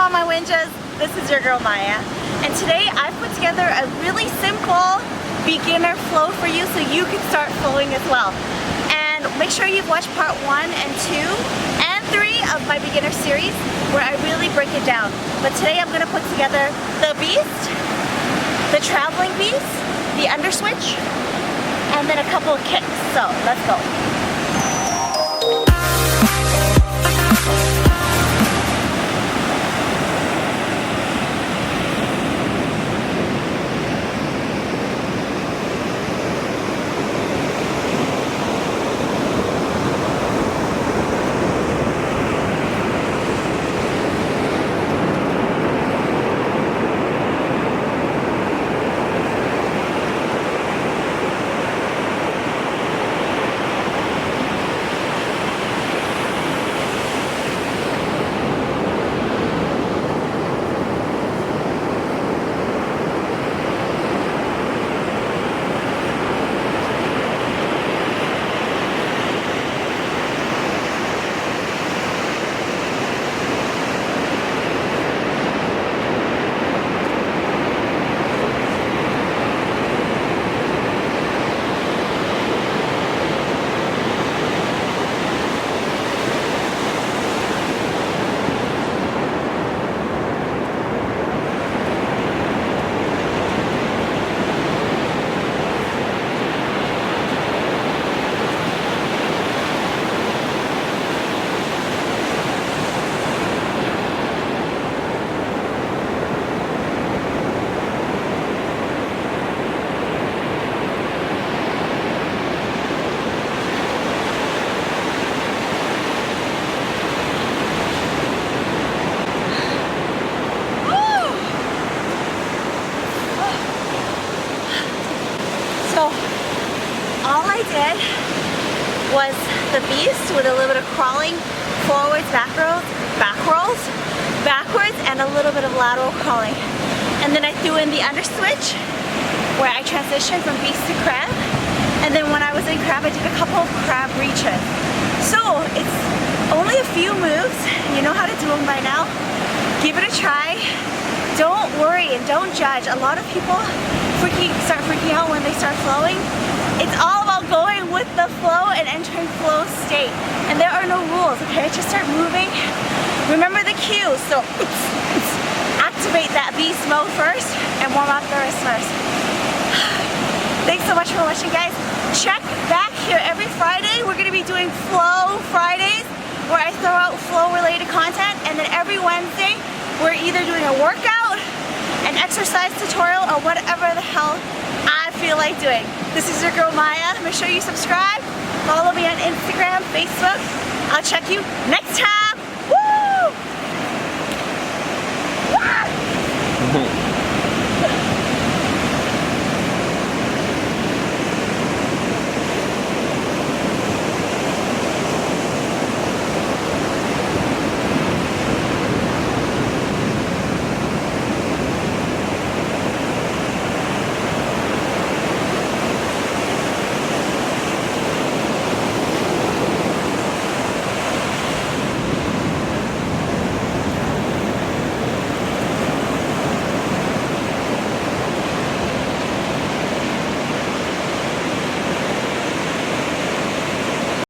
all my Winjas, this is your girl Maya, and today I've put together a really simple beginner flow for you so you can start flowing as well. And make sure you've watched part 1 and 2 and 3 of my beginner series where I really break it down. But today I'm going to put together the beast, the traveling beast, the underswitch, and then a couple of kicks. So let's go. All I did was the beast with a little bit of crawling, forwards, backwards, and a little bit of lateral crawling. And then I threw in the underswitch, where I transitioned from beast to crab. And then when I was in crab, I did a couple of crab reaches. So it's only a few moves. You know how to do them by now. Give it a try. Don't worry and don't judge. A lot of people start freaking out when they start flowing. It's all about going with the flow and entering flow state. And there are no rules, okay? Just start moving. Remember the cues. So activate that beast mode first and warm up the wrist first. Thanks so much for watching, guys. Check back here every Friday. We're gonna be doing Flow Fridays where I throw out flow related content, and then every Wednesday we're either doing a workout, an exercise tutorial, or whatever the hell I feel like doing. This is your girl Maya. Make sure you subscribe, follow me on Instagram, Facebook. I'll check you next time.